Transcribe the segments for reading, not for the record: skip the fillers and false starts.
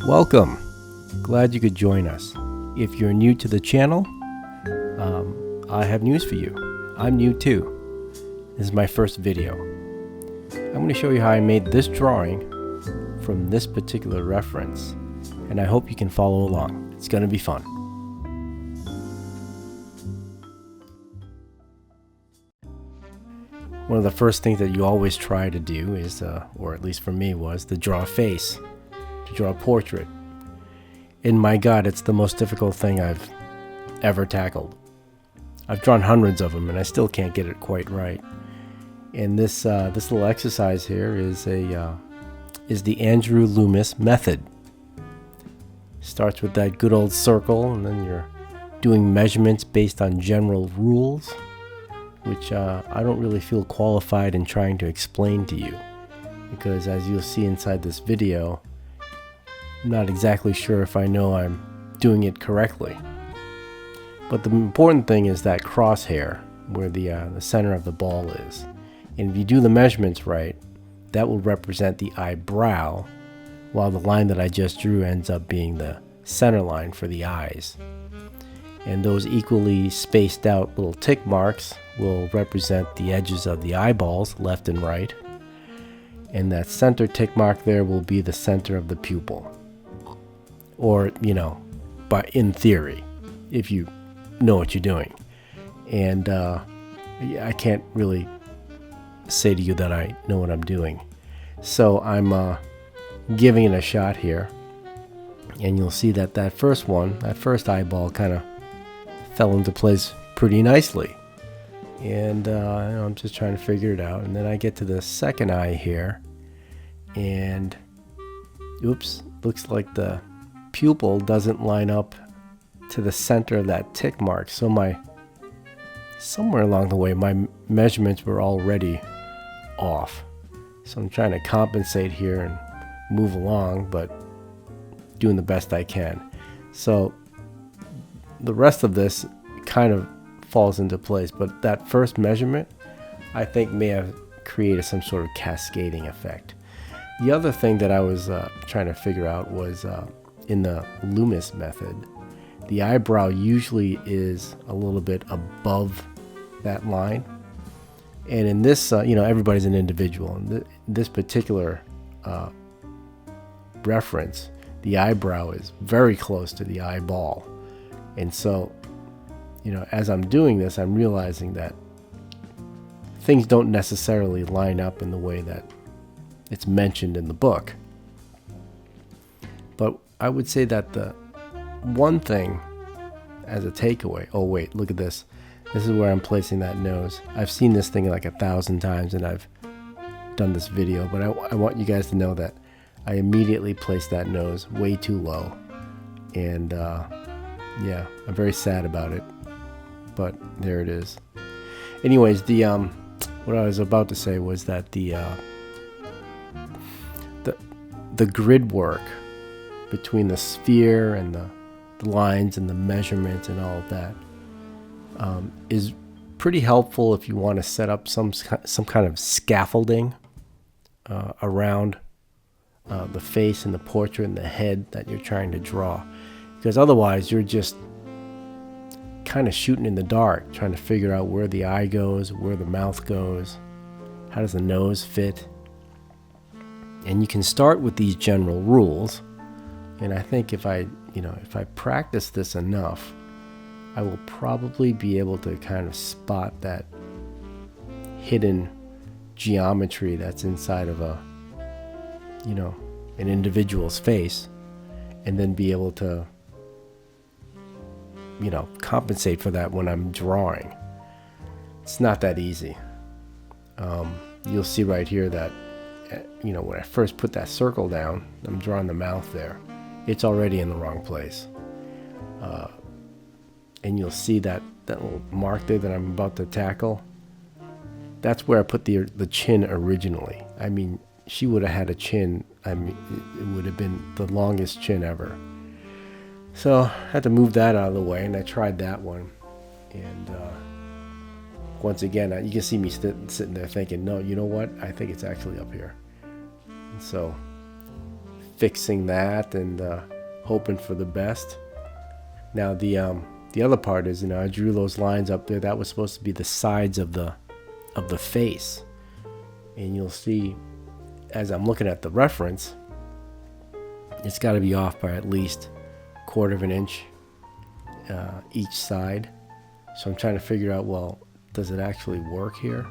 Welcome. Glad you could join us. If you're new to the channel, I have news for you. I'm new too. This is my first video. I'm going to show you how I made this drawing from this particular reference, and I hope you can follow along. It's going to be fun. One of the first things that you always try to do is, or at least for me was, to draw a face, to draw a portrait. And my God, it's the most difficult thing I've ever tackled. I've drawn hundreds of them and I still can't get it quite right. And this little exercise here is the Andrew Loomis method. Starts with that good old circle, and then you're doing measurements based on general rules, which I don't really feel qualified in trying to explain to you, because as you'll see inside this video, I'm not exactly sure if I know I'm doing it correctly. But the important thing is that crosshair where the center of the ball is. And if you do the measurements right, that will represent the eyebrow, while the line that I just drew ends up being the center line for the eyes. And those equally spaced out little tick marks will represent the edges of the eyeballs, left and right. And that center tick mark there will be the center of the pupil. Or, but in theory, if you know what you're doing. And I can't really say to you that I know what I'm doing. So I'm giving it a shot here. And you'll see that first eyeball kind of fell into place pretty nicely. And I'm just trying to figure it out. And then I get to the second eye here. And oops, looks like the pupil doesn't line up to the center of that tick mark. So somewhere along the way, my measurements were already off. So I'm trying to compensate here and move along, but doing the best I can. So the rest of this kind of falls into place, but that first measurement I think may have created some sort of cascading effect. The other thing that I was trying to figure out was in the Loomis method, the eyebrow usually is a little bit above that line. And in this, everybody's an individual. In this particular reference, the eyebrow is very close to the eyeball. And so, as I'm doing this, I'm realizing that things don't necessarily line up in the way that it's mentioned in the book. But I would say that the one thing as a takeaway, oh wait, look at this. This is where I'm placing that nose. I've seen this thing like 1,000 times and I've done this video, but I want you guys to know that I immediately placed that nose way too low. And yeah, I'm very sad about it, but there it is. Anyways, what I was about to say was that the grid work between the sphere and the lines and the measurements and all of that is pretty helpful if you want to set up some kind of scaffolding around the face and the portrait and the head that you're trying to draw. Because otherwise you're just kind of shooting in the dark, trying to figure out where the eye goes, where the mouth goes, how does the nose fit. And you can start with these general rules. And I think if I practice this enough, I will probably be able to kind of spot that hidden geometry that's inside of an individual's face, and then be able to, compensate for that when I'm drawing. It's not that easy. You'll see right here that, when I first put that circle down, I'm drawing the mouth there. It's already in the wrong place. And you'll see that little mark there that I'm about to tackle. That's where I put the chin originally. I mean, she would have had a chin. I mean, it would have been the longest chin ever. So I had to move that out of the way, and I tried that one. And once again, you can see me sitting there thinking, no, you know what? I think it's actually up here. And so fixing that and hoping for the best. Now the other part is, I drew those lines up there. That was supposed to be the sides of the face, and you'll see as I'm looking at the reference, it's got to be off by at least 1/4 of an inch each side. So I'm trying to figure out, well, does it actually work here?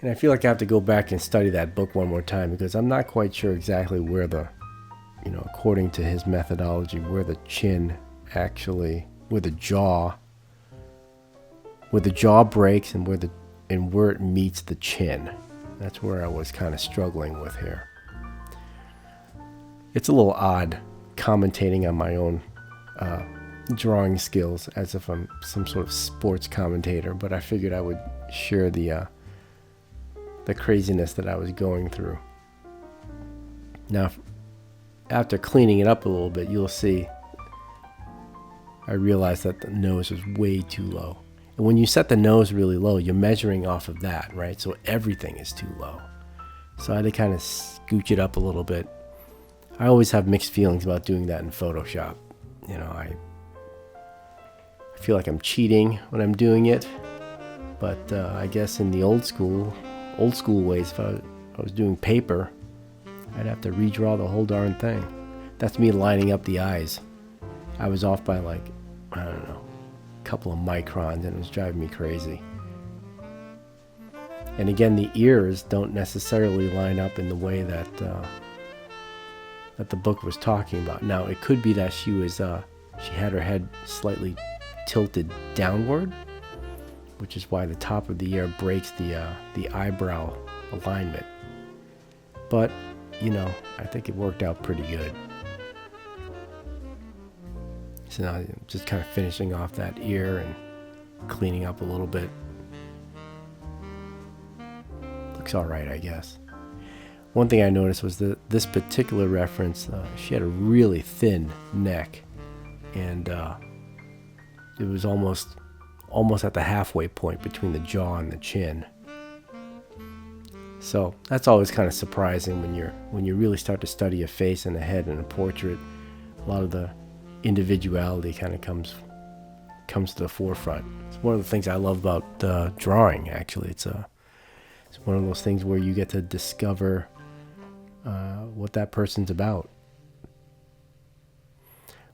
And I feel like I have to go back and study that book one more time, because I'm not quite sure exactly where according to his methodology, where the chin actually, where the jaw breaks and where it meets the chin. That's where I was kind of struggling with here. It's a little odd commentating on my own drawing skills as if I'm some sort of sports commentator, but I figured I would share the craziness that I was going through. Now, after cleaning it up a little bit, you'll see I realized that the nose was way too low. And when you set the nose really low, you're measuring off of that, right? So everything is too low. So I had to kind of scooch it up a little bit. I always have mixed feelings about doing that in Photoshop. I feel like I'm cheating when I'm doing it, but I guess in the old school ways, if I was doing paper, I'd have to redraw the whole darn thing. That's me lining up the eyes. I was off by a couple of microns, and it was driving me crazy. And again, the ears don't necessarily line up in the way that the book was talking about. Now, it could be that she had her head slightly tilted downward, which is why the top of the ear breaks the eyebrow alignment. But, I think it worked out pretty good. So now I'm just kind of finishing off that ear and cleaning up a little bit. Looks all right, I guess. One thing I noticed was that this particular reference, she had a really thin neck, and it was almost at the halfway point between the jaw and the chin. So that's always kind of surprising when you really start to study a face and a head in a portrait. A lot of the individuality kind of comes to the forefront. It's one of the things I love about drawing. Actually, it's one of those things where you get to discover what that person's about.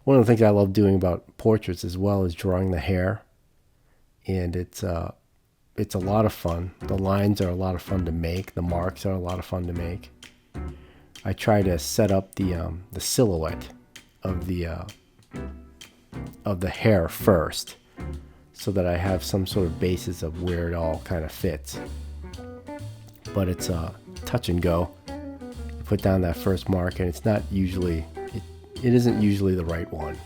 One of the things I love doing about portraits as well is drawing the hair, and it's a lot of fun. The lines are a lot of fun to make. The marks are a lot of fun to make. I try to set up the silhouette of the hair first, so that I have some sort of basis of where it all kind of fits. But it's touch and go. You put down that first mark, and it's not usually it isn't usually the right one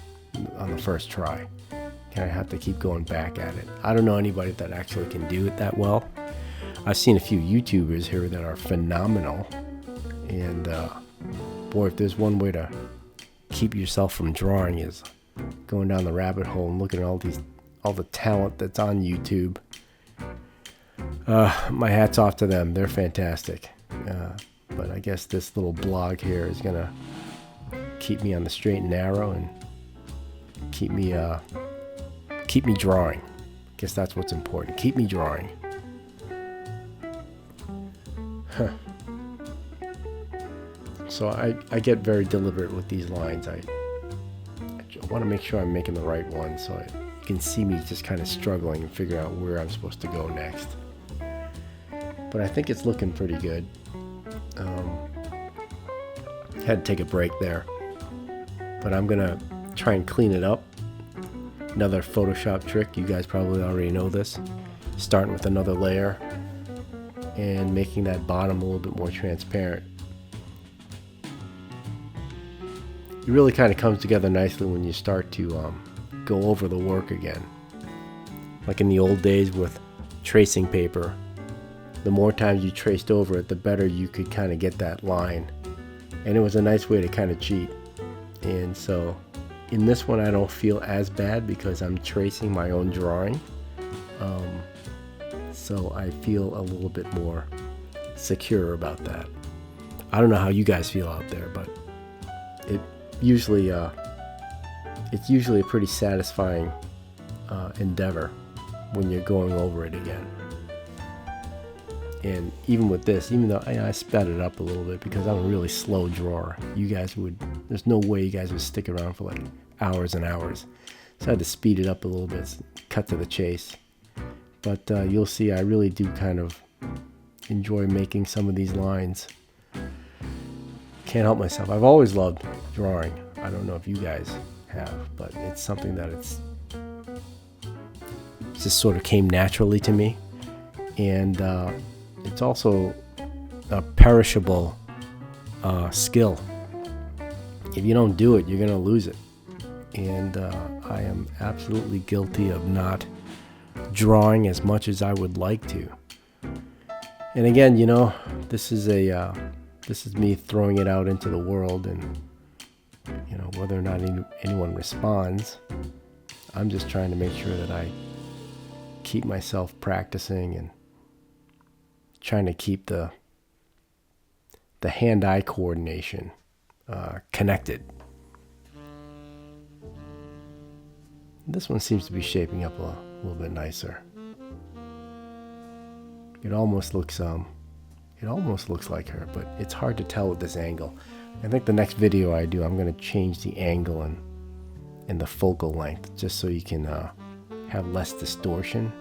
on the first try. Kind of have to keep going back at it. I don't know anybody that actually can do it that well. I've seen a few YouTubers here that are phenomenal, and boy, if there's one way to keep yourself from drawing is going down the rabbit hole and looking at all the talent that's on YouTube. My hat's off to them. They're fantastic. But I guess this little blog here is gonna keep me on the straight and narrow and keep me drawing. Guess that's what's important. Keep me drawing. So I get very deliberate with these lines. I want to make sure I'm making the right one, so you can see me just kind of struggling and figuring out where I'm supposed to go next. But I think it's looking pretty good. Had to take a break there, but I'm gonna try and clean it up. Another Photoshop trick, you guys probably already know this. Starting with another layer and making that bottom a little bit more transparent. It really kind of comes together nicely when you start to go over the work again. Like in the old days with tracing paper, the more times you traced over it, the better you could kind of get that line. And it was a nice way to kind of cheat. And so in this one, I don't feel as bad because I'm tracing my own drawing. So I feel a little bit more secure about that. I don't know how you guys feel out there, but it usually it's usually a pretty satisfying endeavor when you're going over it again. And even with this, even though I sped it up a little bit because I'm a really slow drawer, there's no way you guys would stick around for like hours and hours. So I had to speed it up a little bit, cut to the chase. But you'll see I really do kind of enjoy making some of these lines. Can't help myself. I've always loved drawing. I don't know if you guys have, but it's something that it just sort of came naturally to me. And it's also a perishable skill. If you don't do it, you're going to lose it. And I am absolutely guilty of not drawing as much as I would like to. And again, this is me throwing it out into the world, and whether or not anyone responds, I'm just trying to make sure that I keep myself practicing and trying to keep the hand-eye coordination connected. This one seems to be shaping up a little bit nicer. It almost looks like her, but it's hard to tell with this angle. I think the next video I do, I'm going to change the angle and the focal length just so you can have less distortion.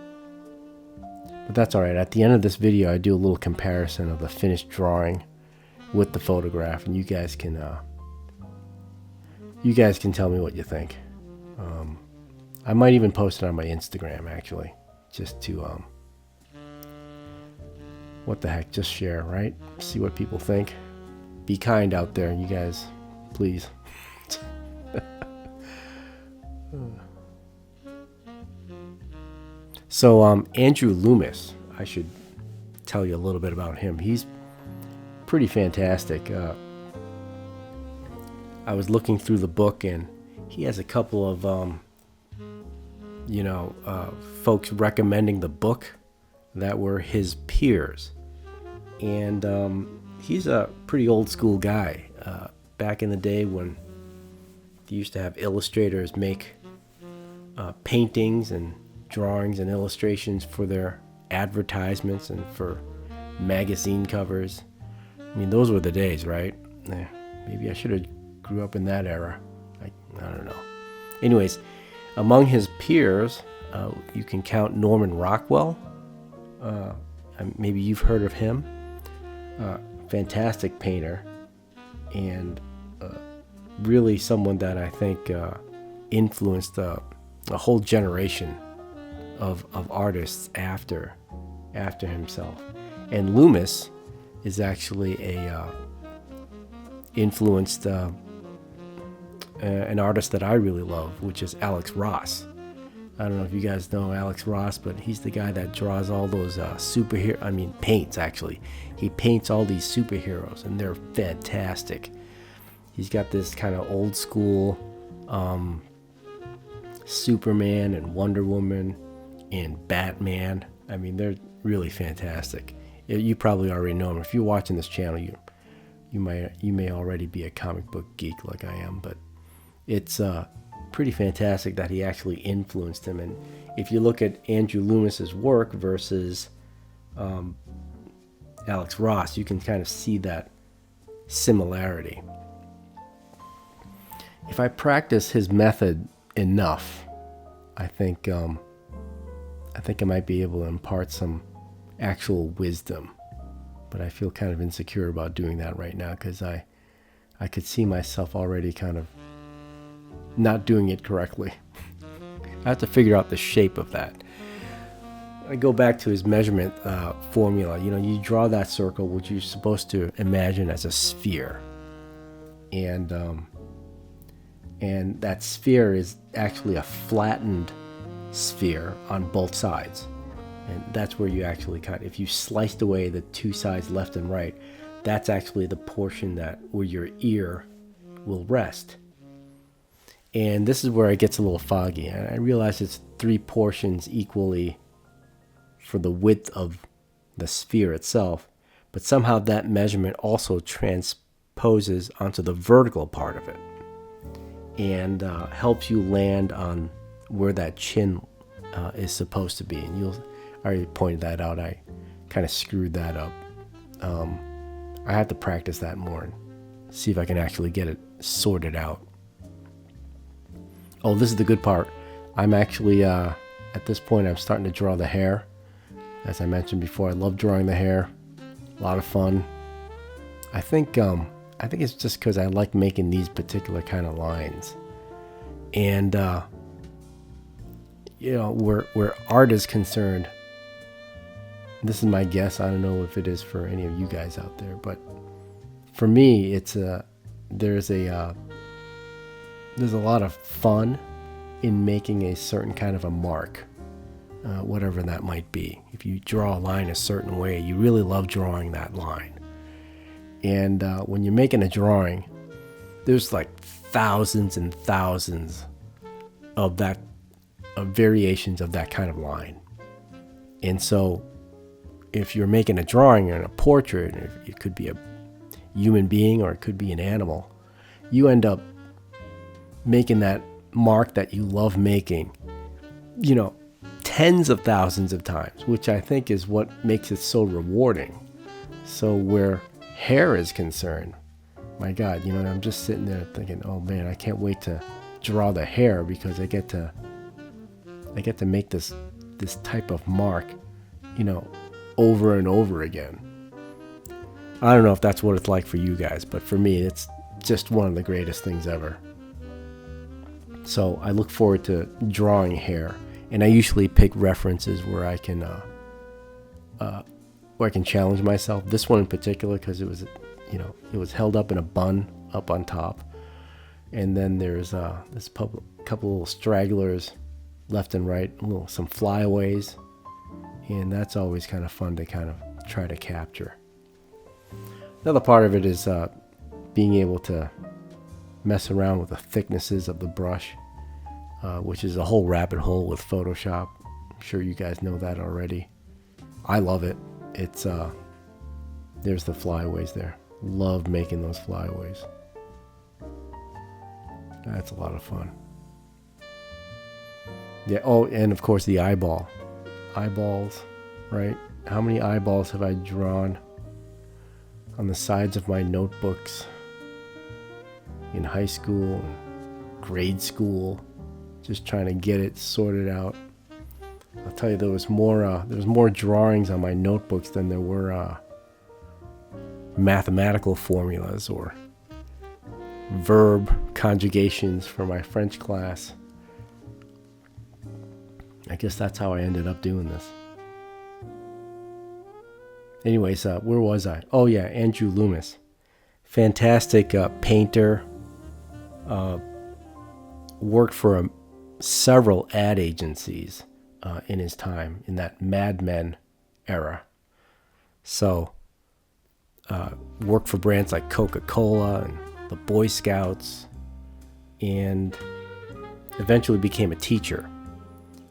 But that's all right. At the end of this video, I do a little comparison of the finished drawing with the photograph, and you guys can tell me what you think. I might even post it on my Instagram, actually, just to what the heck, just share, right? See what people think. Be kind out there, you guys, please. So Andrew Loomis, I should tell you a little bit about him. He's pretty fantastic. I was looking through the book, and he has a couple of folks recommending the book that were his peers. And he's a pretty old school guy. Back in the day when they used to have illustrators make paintings and drawings and illustrations for their advertisements and for magazine covers. I mean, those were the days, right? Maybe I should have grew up in that era. I don't know. Anyways, among his peers, you can count Norman Rockwell. Maybe you've heard of him. Fantastic painter, and really someone that I think influenced a whole generation of artists after himself. And Loomis is actually influenced an artist that I really love, which is Alex Ross. I don't know if you guys know Alex Ross, but he's the guy that draws all those paints actually. He paints all these superheroes, and they're fantastic. He's got this kind of old school Superman and Wonder Woman and Batman. I mean, they're really fantastic. You probably already know him. If you're watching this channel, you may already be a comic book geek like I am, but it's pretty fantastic that he actually influenced him. And if you look at Andrew Loomis's work versus Alex Ross, you can kind of see that similarity. If I practice his method enough, I think I might be able to impart some actual wisdom. But I feel kind of insecure about doing that right now because I could see myself already kind of not doing it correctly. I have to figure out the shape of that. I go back to his measurement formula. You draw that circle, which you're supposed to imagine as a sphere, and that sphere is actually a flattened sphere on both sides, and that's where you actually cut. If you sliced away the two sides left and right, that's actually the portion where your ear will rest. And this is where it gets a little foggy. I realize it's 3 portions equally for the width of the sphere itself, but somehow that measurement also transposes superimposes onto the vertical part of it and helps you land on where that chin is supposed to be. And I already pointed that out. I kind of screwed that up. I have to practice that more and see if I can actually get it sorted out. Oh, this is the good part. I'm actually, at this point, I'm starting to draw the hair. As I mentioned before, I love drawing the hair. A lot of fun. I think it's just because I like making these particular kind of lines. And, where art is concerned, this is my guess. I don't know if it is for any of you guys out there, but for me, there's a lot of fun in making a certain kind of a mark, whatever that might be. If you draw a line a certain way, you really love drawing that line. And when you're making a drawing, there's like thousands and thousands of variations of that kind of line. And so if you're making a drawing or a portrait, it could be a human being or it could be an animal, you end up making that mark that you love making, tens of thousands of times, which I think is what makes it so rewarding. So where hair is concerned, my God, I'm just sitting there thinking, oh man, I can't wait to draw the hair because I get to make this type of mark, over and over again. I don't know if that's what it's like for you guys, but for me, it's just one of the greatest things ever. So I look forward to drawing hair, and I usually pick references where I can challenge myself. This one in particular, because it was held up in a bun up on top, and then there's this couple little stragglers left and right, some flyaways, and that's always kind of fun to kind of try to capture. Another part of it is being able to mess around with the thicknesses of the brush, which is a whole rabbit hole with Photoshop. I'm sure you guys know that already. I love it. It's there's the flyaways there. Love making those flyaways. That's a lot of fun. Yeah. Oh, and of course the eyeballs, right? How many eyeballs have I drawn on the sides of my notebooks in high school and grade school, just trying to get it sorted out. I'll tell you, there was more drawings on my notebooks than there were mathematical formulas or verb conjugations for my French class. I guess that's how I ended up doing this. Anyways, where was I? Oh yeah, Andrew Loomis. Fantastic painter. Worked for several ad agencies in his time, in that Mad Men era. So, worked for brands like Coca-Cola and the Boy Scouts, and eventually became a teacher,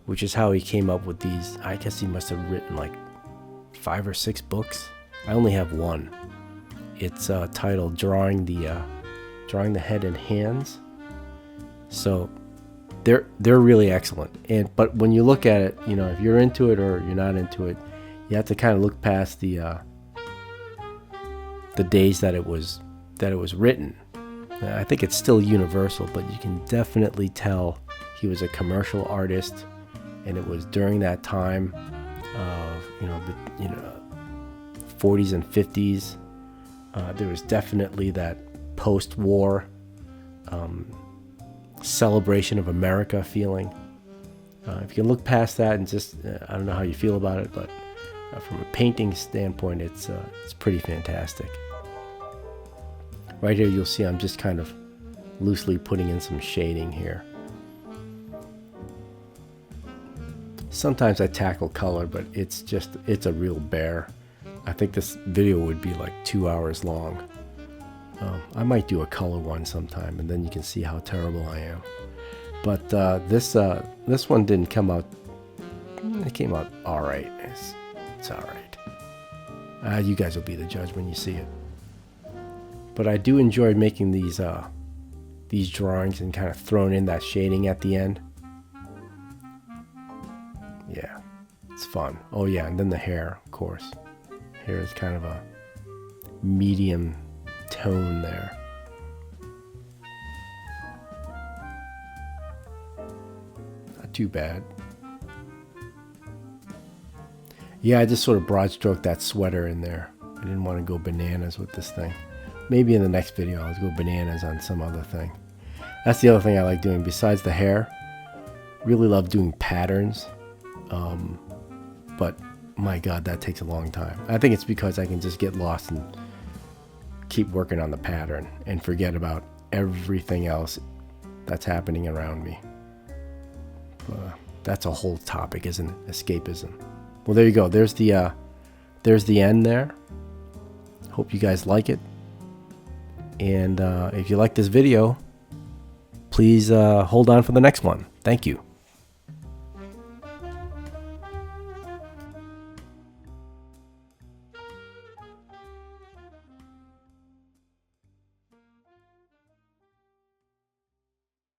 which is how he came up with these. I guess he must have written like 5 or 6 books. I only have one. It's titled Drawing the Head and Hands. So they're really excellent. But when you look at it, if you're into it or you're not into it, you have to kind of look past the days that it was written. I think it's still universal, but you can definitely tell he was a commercial artist, and it was during that time of the 40s and 50s. There was definitely that post-war celebration of America feeling. If you can look past that and just, I don't know how you feel about it, but from a painting standpoint, it's pretty fantastic. Right here, you'll see I'm just kind of loosely putting in some shading here. Sometimes I tackle color, but it's a real bear. I think this video would be like 2 hours long. I might do a color one sometime, and then you can see how terrible I am. But this one didn't come out. It came out all right. It's all right. You guys will be the judge when you see it. But I do enjoy making these drawings and kind of throwing in that shading at the end. Yeah, it's fun. Oh yeah, and then the hair, of course. Hair is kind of a medium tone there. Not too bad. Yeah, I just sort of broad stroked that sweater in there. I didn't want to go bananas with this thing. Maybe in the next video I'll go bananas on some other thing. That's the other thing I like doing besides the hair. Really love doing patterns. But my God, that takes a long time. I think it's because I can just get lost and keep working on the pattern and forget about everything else that's happening around me. That's a whole topic, isn't it? Escapism. Well, there you go. There's the end there. Hope you guys like it. And if you like this video, please hold on for the next one. Thank you.